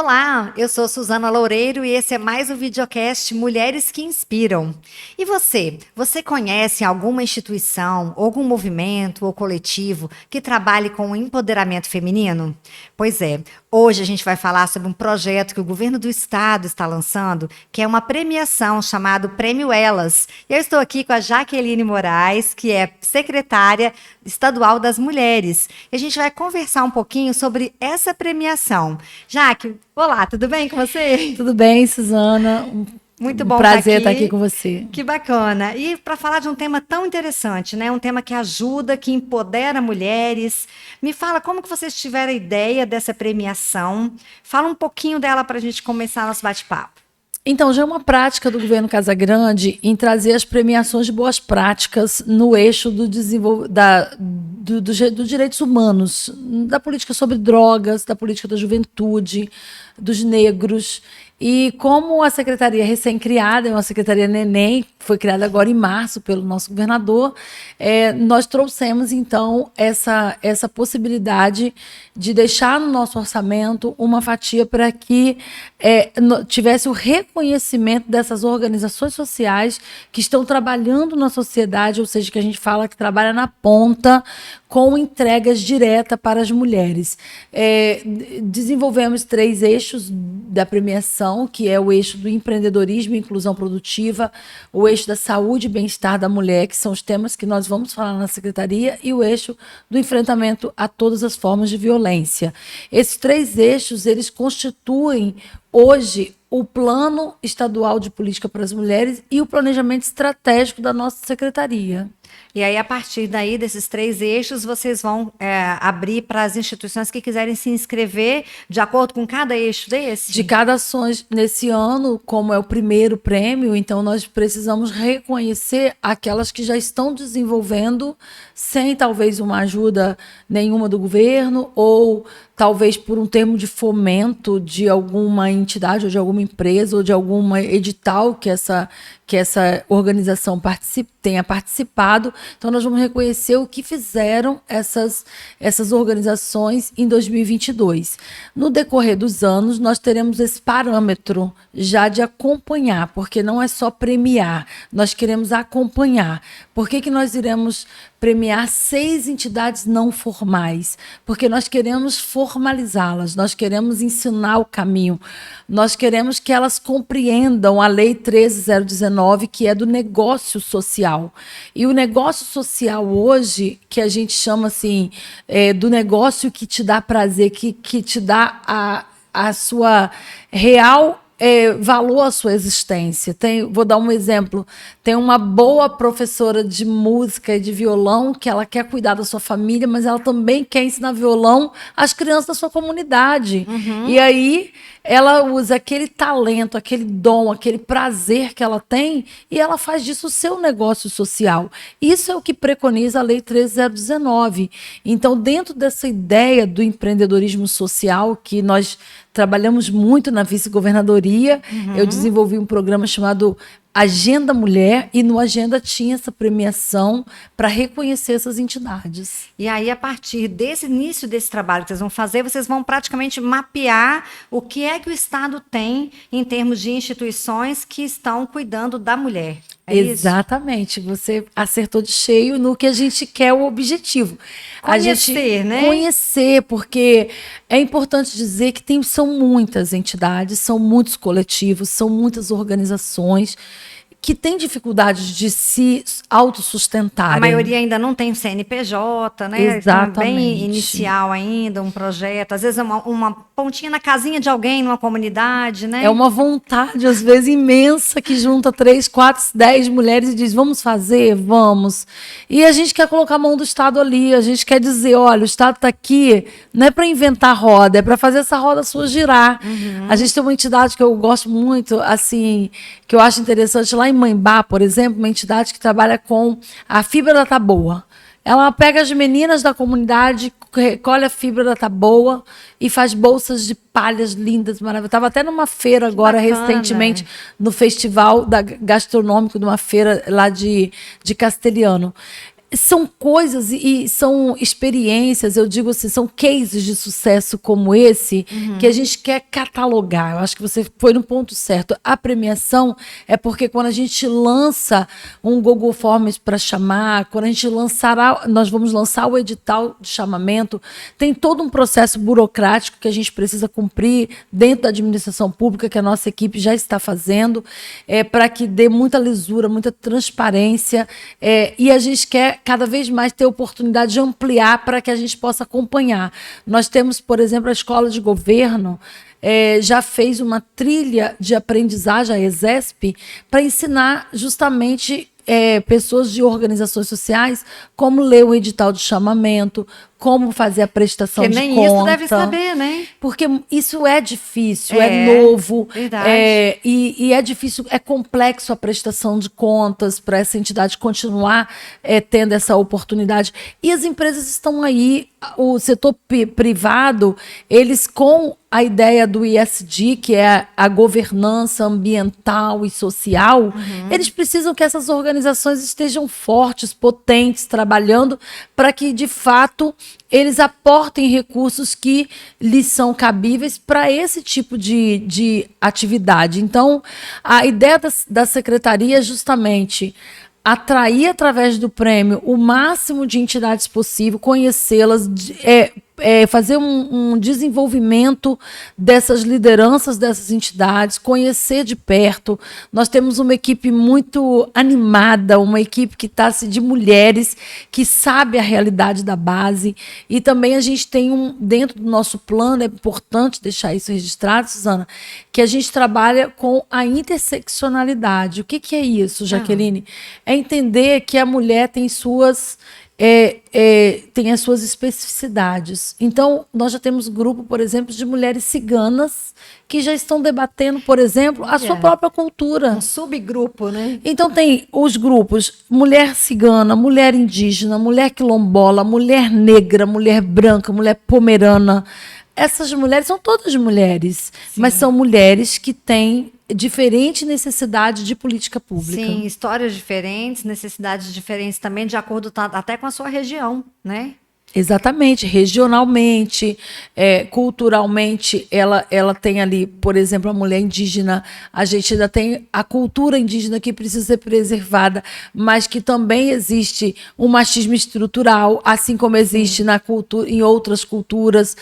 Olá, eu sou Suzana Loureiro e esse é mais um videocast Mulheres que Inspiram. E você conhece alguma instituição, algum movimento ou coletivo que trabalhe com o empoderamento feminino? Pois é, hoje a gente vai falar sobre um projeto que o governo do estado está lançando, que é uma premiação chamada Prêmio Elas. Eu estou aqui com a Jaqueline Moraes, que é secretária estadual das mulheres. E a gente vai conversar um pouquinho sobre essa premiação. Jaque, olá, tudo bem com você? Tudo bem, Suzana? Muito Um bom prazer estar aqui com você. Que bacana. E para falar de um tema tão interessante, né? Um tema que ajuda, que empodera mulheres. Me fala como que vocês tiveram a ideia dessa premiação. Fala um pouquinho dela para a gente começar nosso bate-papo. Então, já é uma prática do governo Casagrande em trazer as premiações de boas práticas no eixo dos direitos humanos, da política sobre drogas, da política da juventude, dos negros. E como a secretaria recém-criada, é uma secretaria neném, foi criada agora em março pelo nosso governador, nós trouxemos, então, essa possibilidade de deixar no nosso orçamento uma fatia para que tivesse o reconhecimento dessas organizações sociais que estão trabalhando na sociedade, ou seja, que a gente fala que trabalha na ponta, com entregas diretas para as mulheres. Desenvolvemos 3 eixos da premiação, que é o eixo do empreendedorismo e inclusão produtiva, o eixo da saúde e bem-estar da mulher, que são os temas que nós vamos falar na secretaria, e o eixo do enfrentamento a todas as formas de violência. Esses 3 eixos, eles constituem hoje o Plano Estadual de Política para as Mulheres e o planejamento estratégico da nossa secretaria. E aí, a partir daí, desses 3 eixos, vocês vão abrir para as instituições que quiserem se inscrever de acordo com cada eixo desse? De cada ações nesse ano, como é o primeiro prêmio, então nós precisamos reconhecer aquelas que já estão desenvolvendo sem talvez uma ajuda nenhuma do governo ou talvez por um termo de fomento de alguma entidade ou de alguma empresa ou de alguma edital que essa organização tenha participado. Então, nós vamos reconhecer o que fizeram essas organizações em 2022. No decorrer dos anos, nós teremos esse parâmetro já de acompanhar, porque não é só premiar, nós queremos acompanhar. Por que nós iremos premiar 6 entidades não formais? Porque nós queremos formalizá-las, nós queremos ensinar o caminho, nós queremos que elas compreendam a Lei 13.019, que é do negócio social. E o negócio social hoje, que a gente chama assim, do negócio que te dá prazer, que te dá a sua real valor à sua existência. Vou dar um exemplo. Tem uma boa professora de música e de violão que ela quer cuidar da sua família, mas ela também quer ensinar violão às crianças da sua comunidade. Uhum. E aí ela usa aquele talento, aquele dom, aquele prazer que ela tem e ela faz disso o seu negócio social. Isso é o que preconiza a Lei 13.019. Então, dentro dessa ideia do empreendedorismo social, que nós trabalhamos muito na vice-governadoria, eu desenvolvi um programa chamado Agenda Mulher, e no Agenda tinha essa premiação para reconhecer essas entidades. E aí, a partir desse início desse trabalho que vocês vão fazer, vocês vão praticamente mapear o que é que o Estado tem em termos de instituições que estão cuidando da mulher. Exatamente, você acertou de cheio no que a gente quer, o objetivo. Conhecer, né? Conhecer, porque é importante dizer que são muitas entidades, são muitos coletivos, são muitas organizações que têm dificuldades de se autossustentarem. A maioria ainda não tem CNPJ, né? Exatamente. Bem inicial ainda, um projeto. Às vezes é uma pontinha na casinha de alguém, numa comunidade, né? É uma vontade, às vezes, imensa, que junta 3, 4, 10 mulheres e diz, vamos fazer? Vamos. E a gente quer colocar a mão do Estado ali, a gente quer dizer, olha, o Estado está aqui, não é para inventar roda, é para fazer essa roda sua girar. Uhum. A gente tem uma entidade que eu gosto muito, assim, que eu acho interessante, lá em Maimbá, por exemplo, uma entidade que trabalha com a fibra da taboa. Ela pega as meninas da comunidade, recolhe a fibra da taboa e faz bolsas de palhas lindas, maravilhosas. Estava até numa feira agora, recentemente, no festival gastronômico de uma feira lá de Castelhano. são coisas e são experiências, eu digo assim, são cases de sucesso como esse que a gente quer catalogar. Eu acho que você foi no ponto certo. A premiação é porque quando a gente lança um Google Forms para chamar, quando a gente nós vamos lançar o edital de chamamento, tem todo um processo burocrático que a gente precisa cumprir dentro da administração pública, que a nossa equipe já está fazendo, para que dê muita lisura, muita transparência, e a gente quer cada vez mais ter oportunidade de ampliar para que a gente possa acompanhar. Nós temos, por exemplo, a Escola de Governo, já fez uma trilha de aprendizagem, a ESESP, para ensinar justamente pessoas de organizações sociais como ler o edital de chamamento, como fazer a prestação de conta. Porque nem isso deve saber, né? Porque isso é difícil, é novo. Verdade. E é difícil, é complexo a prestação de contas para essa entidade continuar tendo essa oportunidade. E as empresas estão aí, o setor privado, eles com a ideia do ESG, que é a governança ambiental e social, eles precisam que essas organizações estejam fortes, potentes, trabalhando para que, de fato, eles aportem recursos que lhes são cabíveis para esse tipo de atividade. Então, a ideia da secretaria é justamente atrair, através do prêmio, o máximo de entidades possível, conhecê-las, fazer um desenvolvimento dessas lideranças dessas entidades, conhecer de perto. Nós temos uma equipe muito animada, uma equipe que está de mulheres que sabe a realidade da base, e também a gente tem dentro do nosso plano, é importante deixar isso registrado, Suzana, que a gente trabalha com a interseccionalidade. O que é isso, Jaqueline? É entender que a mulher tem tem as suas especificidades. Então, nós já temos grupo, por exemplo, de mulheres ciganas que já estão debatendo, por exemplo, a sua própria cultura. Um subgrupo, né? Então, tem os grupos mulher cigana, mulher indígena, mulher quilombola, mulher negra, mulher branca, mulher pomerana. Essas mulheres são todas mulheres, mas são mulheres que têm diferente necessidade de política pública. Sim, histórias diferentes, necessidades diferentes também, de acordo até com a sua região, né? Exatamente, regionalmente, culturalmente, ela tem ali, por exemplo, a mulher indígena, a gente ainda tem a cultura indígena que precisa ser preservada, mas que também existe um machismo estrutural, assim como existe em outras culturas.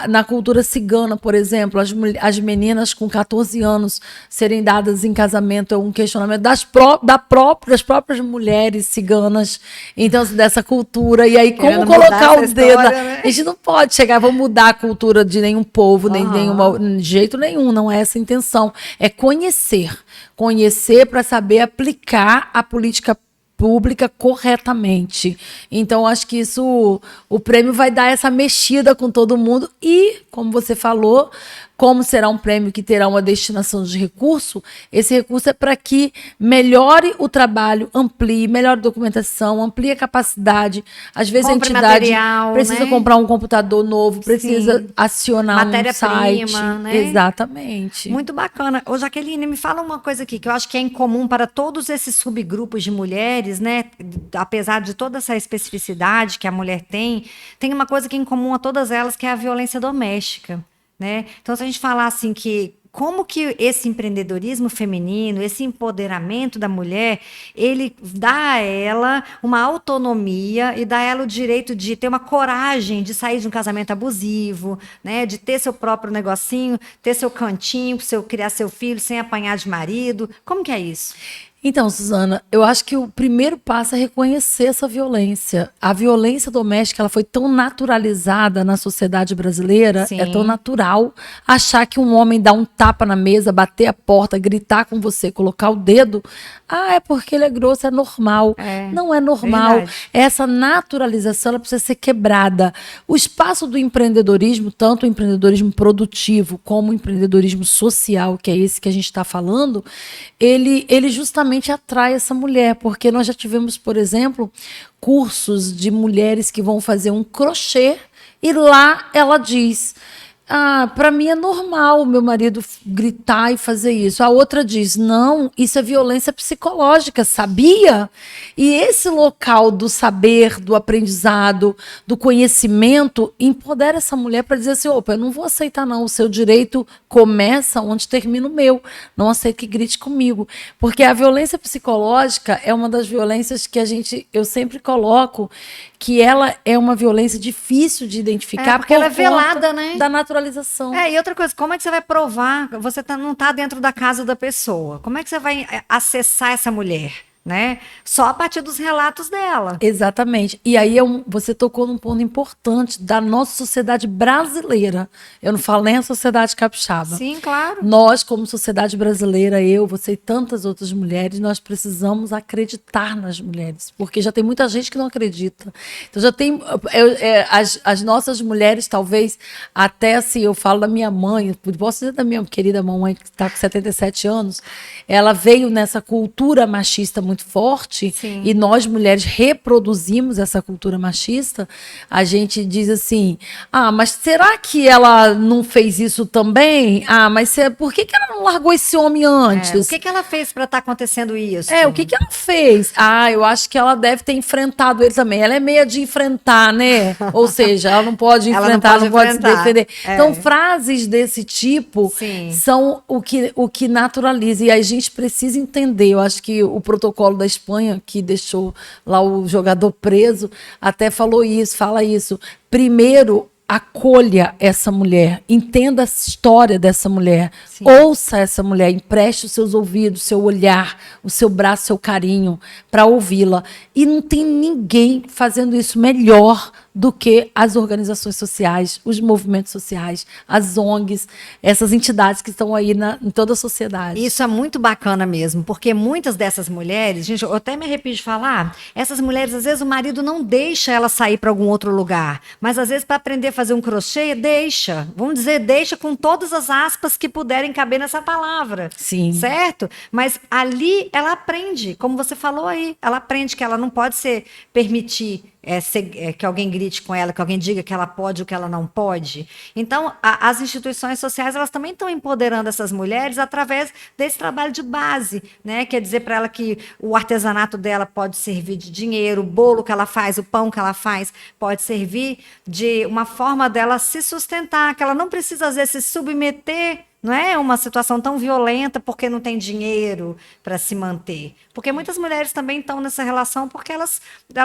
Na cultura cigana, por exemplo, as meninas com 14 anos serem dadas em casamento é um questionamento das próprias mulheres ciganas, então, dessa cultura, e aí como colocar o dedo. Né? A gente não pode chegar, vamos mudar a cultura de nenhum povo, de jeito nenhum, não é essa a intenção. É conhecer para saber aplicar a política pública corretamente. Então, acho que o prêmio vai dar essa mexida com todo mundo e, como você falou, como será um prêmio que terá uma destinação de recurso, esse recurso é para que melhore o trabalho, amplie, melhore a documentação, amplie a capacidade. Às vezes compre a entidade material, precisa comprar um computador novo, precisa acionar um site. Né? Exatamente. Muito bacana. Ô, Jaqueline, me fala uma coisa aqui, que eu acho que é em comum para todos esses subgrupos de mulheres, né? Apesar de toda essa especificidade que a mulher tem uma coisa que é em comum a todas elas, que é a violência doméstica. Né? Então, se a gente falar assim que como que esse empreendedorismo feminino, esse empoderamento da mulher, ele dá a ela uma autonomia e dá a ela o direito de ter uma coragem de sair de um casamento abusivo, né? De ter seu próprio negocinho, ter seu cantinho, criar seu filho sem apanhar de marido. Como que é isso? Então, Suzana, eu acho que o primeiro passo é reconhecer essa violência. A violência doméstica, ela foi tão naturalizada na sociedade brasileira, é tão natural achar que um homem dá um tapa na mesa, bater a porta, gritar com você, colocar o dedo, é porque ele é grosso, é normal. Não é normal. Verdade. Essa naturalização, ela precisa ser quebrada. O espaço do empreendedorismo, tanto o empreendedorismo produtivo como o empreendedorismo social, que é esse que a gente está falando, ele justamente atrai essa mulher, porque nós já tivemos, por exemplo, cursos de mulheres que vão fazer um crochê e lá ela diz: Para mim é normal o meu marido gritar e fazer isso. A outra diz, não, isso é violência psicológica, sabia? E esse local do saber, do aprendizado, do conhecimento, empodera essa mulher para dizer assim, opa, eu não vou aceitar não, o seu direito começa onde termina o meu. Não aceito que grite comigo. Porque a violência psicológica é uma das violências que eu sempre coloco que ela é uma violência difícil de identificar porque ela é velada, né? Da naturalização. E outra coisa, como é que você vai provar? Você não está dentro da casa da pessoa. Como é que você vai acessar essa mulher? Né? Só a partir dos relatos dela. Exatamente. E aí você tocou num ponto importante da nossa sociedade brasileira. Eu não falo nem a sociedade capixaba. Sim, claro. Nós, como sociedade brasileira, você e tantas outras mulheres, nós precisamos acreditar nas mulheres, porque já tem muita gente que não acredita. Então já tem as nossas mulheres, talvez, até assim, eu falo da minha mãe, posso dizer da minha querida mamãe, que está com 77 anos, ela veio nessa cultura machista muito forte. Sim. E nós mulheres reproduzimos essa cultura machista. A gente diz assim, mas será que ela não fez isso também? Mas por que ela não largou esse homem antes? O que ela fez para estar acontecendo isso? O que ela fez? Eu acho que ela deve ter enfrentado ele também. Ela é meia de enfrentar, né? Ou seja, ela não pode enfrentar, não pode se defender. Então, frases desse tipo são o que naturaliza. E a gente precisa entender. Eu acho que o protocolo da Espanha, que deixou lá o jogador preso, até fala isso. Primeiro, acolha essa mulher, entenda a história dessa mulher, ouça essa mulher, empreste os seus ouvidos, seu olhar, o seu braço, seu carinho, para ouvi-la. E não tem ninguém fazendo isso melhor do que as organizações sociais, os movimentos sociais, as ONGs, essas entidades que estão aí em toda a sociedade. Isso é muito bacana mesmo, porque muitas dessas mulheres, gente, eu até me arrepio de falar, essas mulheres, às vezes o marido não deixa ela sair para algum outro lugar, mas às vezes para aprender a fazer um crochê, deixa. Vamos dizer, deixa com todas as aspas que puderem caber nessa palavra. Sim. Certo? Mas ali ela aprende, como você falou aí, ela aprende que ela não pode permitir que alguém grite com ela, que alguém diga que ela pode ou que ela não pode. Então, as instituições sociais, elas também estão empoderando essas mulheres através desse trabalho de base, né? Quer dizer para ela que o artesanato dela pode servir de dinheiro, o bolo que ela faz, o pão que ela faz, pode servir de uma forma dela se sustentar, que ela não precisa, às vezes, se submeter. Não é uma situação tão violenta porque não tem dinheiro para se manter. Porque muitas mulheres também estão nessa relação porque elas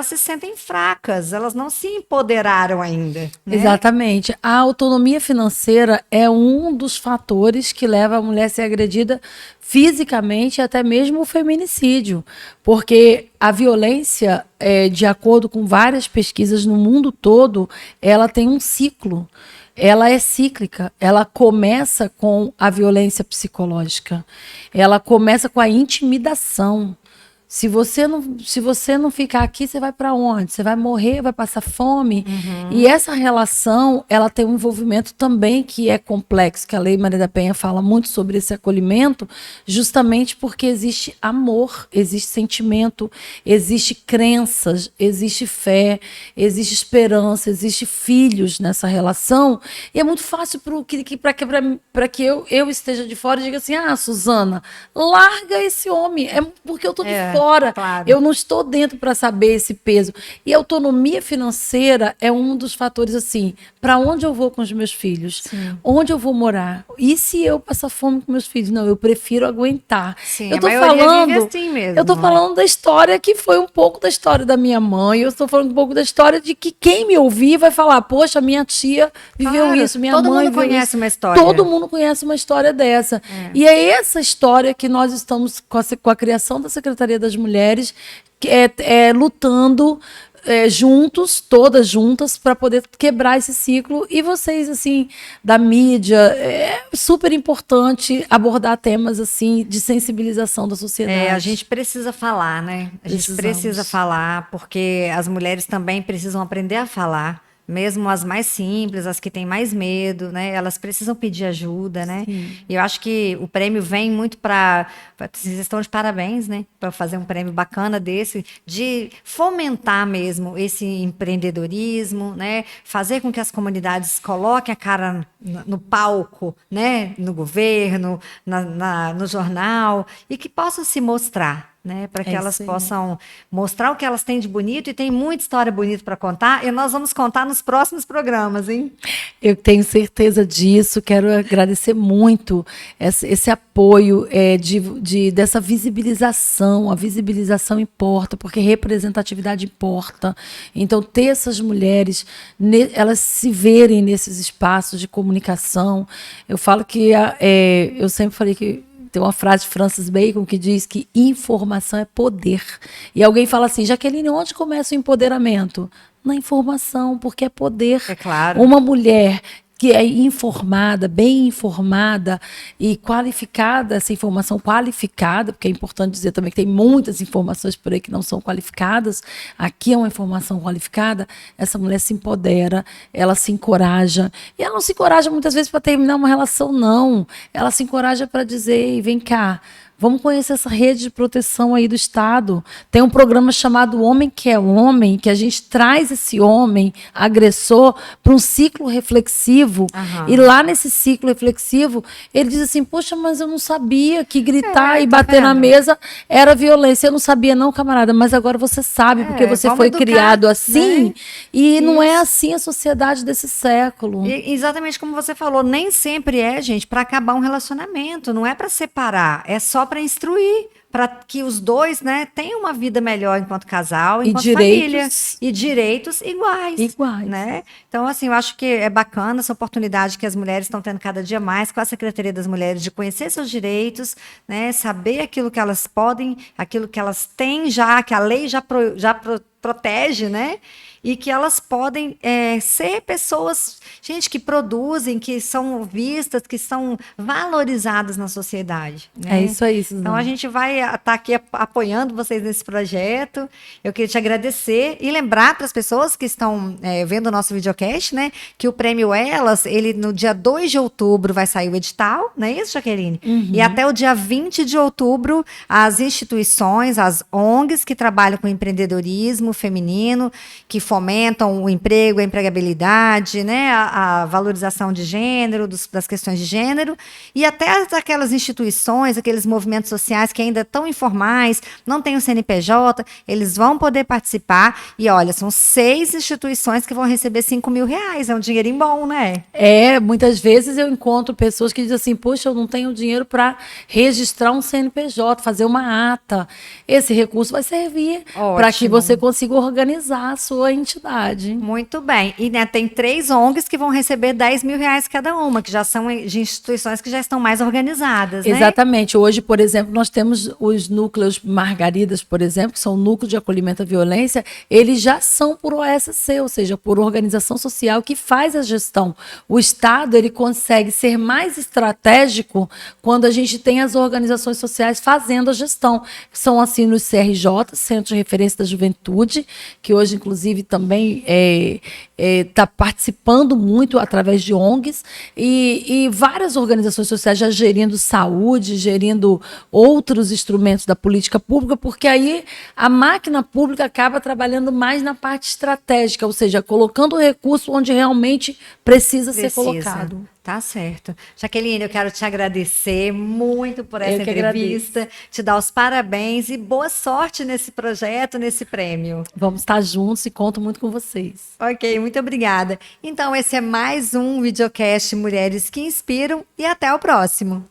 se sentem fracas, elas não se empoderaram ainda. Né? Exatamente. A autonomia financeira é um dos fatores que leva a mulher a ser agredida fisicamente, até mesmo o feminicídio. Porque a violência, de acordo com várias pesquisas no mundo todo, ela tem um ciclo. Ela é cíclica, ela começa com a violência psicológica, ela começa com a intimidação. Se você não ficar aqui, você vai para onde? Você vai morrer, vai passar fome. E essa relação, ela tem um envolvimento também que é complexo, que a Lei Maria da Penha fala muito sobre esse acolhimento, justamente porque existe amor, existe sentimento, existe crenças, existe fé, existe esperança, existe filhos nessa relação. E é muito fácil para que eu esteja de fora e diga assim, Suzana, larga esse homem, porque eu estou de fora. Claro. Eu não estou dentro para saber esse peso. E a autonomia financeira é um dos fatores assim, para onde eu vou com os meus filhos? Sim. Onde eu vou morar? E se eu passar fome com meus filhos? Não, eu prefiro aguentar. Sim, eu tô vive assim mesmo. Eu tô falando da história que foi um pouco da história da minha mãe, eu estou falando um pouco da história de que quem me ouvir vai falar, poxa, minha tia viveu isso, minha mãe todo mundo conhece uma história. Todo mundo conhece uma história dessa. E é essa história que nós estamos com a criação da Secretaria das Mulheres lutando juntos, todas juntas, para poder quebrar esse ciclo. E vocês, assim, da mídia, é super importante abordar temas, assim, de sensibilização da sociedade. A gente precisa falar, né? A gente precisa falar, porque as mulheres também precisam aprender a falar. mesmo as mais simples, as que têm mais medo, né? Elas precisam pedir ajuda, né? Sim. E eu acho que o prêmio vem muito para... Vocês estão de parabéns, né? Para fazer um prêmio bacana desse, de fomentar mesmo esse empreendedorismo, né? Fazer com que as comunidades coloquem a cara no palco, né? No governo, no jornal, e que possam se mostrar, né, para que É elas isso aí. possam mostrar o que elas têm de bonito, e tem muita história bonita para contar, e nós vamos contar nos próximos programas, hein? Eu tenho certeza disso. Quero agradecer muito esse apoio dessa visibilização. A visibilização importa, porque representatividade importa. Então, ter essas mulheres, elas se verem nesses espaços de comunicação. Eu falo que eu sempre falei que tem uma frase de Francis Bacon que diz que informação é poder. E alguém fala assim: Jaqueline, onde começa o empoderamento? Na informação, porque é poder. É claro. Uma mulher que é informada, bem informada e qualificada, essa informação qualificada, porque é importante dizer também que tem muitas informações por aí que não são qualificadas, aqui é uma informação qualificada, essa mulher se empodera, ela se encoraja, e ela não se encoraja muitas vezes para terminar uma relação, não, ela se encoraja para dizer: vem cá, vamos conhecer essa rede de proteção aí do Estado. Tem um programa chamado Homem que é Homem, que a gente traz esse homem agressor para um ciclo reflexivo. Aham. E lá nesse ciclo reflexivo, ele diz assim: poxa, mas eu não sabia que gritar e tá bater na vendo? mesa era violência. Eu não sabia não, camarada, mas agora você sabe, porque você vamos foi educar, criado assim. né? E não é Isso. assim a sociedade desse século. Exatamente como você falou, nem sempre é, gente, para acabar um relacionamento, não é para separar, é só para instruir, para que os dois, né, tenham uma vida melhor enquanto casal, E enquanto direitos família, e direitos iguais, iguais. né? Então, assim, eu acho que é bacana essa oportunidade que as mulheres estão tendo cada dia mais com a Secretaria das Mulheres de conhecer seus direitos, né, saber aquilo que elas podem, aquilo que elas têm já, que a lei protege, né? E que elas podem ser pessoas, gente, que produzem, que são vistas, que são valorizadas na sociedade, né? É isso aí, Suzana. Então a gente vai estar aqui apoiando vocês nesse projeto. Eu queria te agradecer e lembrar para as pessoas que estão vendo o nosso videocast, né, que o Prêmio Elas, ele no dia 2 de outubro vai sair o edital, não é isso, Jaqueline? E até o dia 20 de outubro, as instituições, as ONGs que trabalham com empreendedorismo feminino, que fomentam o emprego, a empregabilidade, né, a valorização de gênero, das questões de gênero, e até aquelas instituições, aqueles movimentos sociais que ainda estão informais, não têm o CNPJ, eles vão poder participar. E olha, são 6 instituições que vão receber R$ 5.000. É um dinheirinho bom, né? Muitas vezes eu encontro pessoas que dizem assim: poxa, eu não tenho dinheiro para registrar um CNPJ, fazer uma ata. Esse recurso vai servir para que você consiga organizar a sua entidade. Muito bem. E né, tem 3 ONGs que vão receber R$ 10.000 cada uma, que já são de instituições que já estão mais organizadas, né? Exatamente. Hoje, por exemplo, nós temos os núcleos Margaridas, por exemplo, que são núcleos de acolhimento à violência, eles já são por OSC, ou seja, por organização social que faz a gestão. O Estado, ele consegue ser mais estratégico quando a gente tem as organizações sociais fazendo a gestão. São assim nos CRJ, Centros de Referência da Juventude, que hoje, inclusive, também está participando muito através de ONGs, e várias organizações sociais já gerindo saúde, gerindo outros instrumentos da política pública, porque aí a máquina pública acaba trabalhando mais na parte estratégica, ou seja, colocando o recurso onde realmente precisa ser colocado. Tá certo. Jaqueline, eu quero te agradecer muito por essa entrevista, te dar os parabéns e boa sorte nesse projeto, nesse prêmio. Vamos estar juntos e conto muito com vocês. Ok, muito obrigada. Então, esse é mais um videocast Mulheres que Inspiram e até o próximo.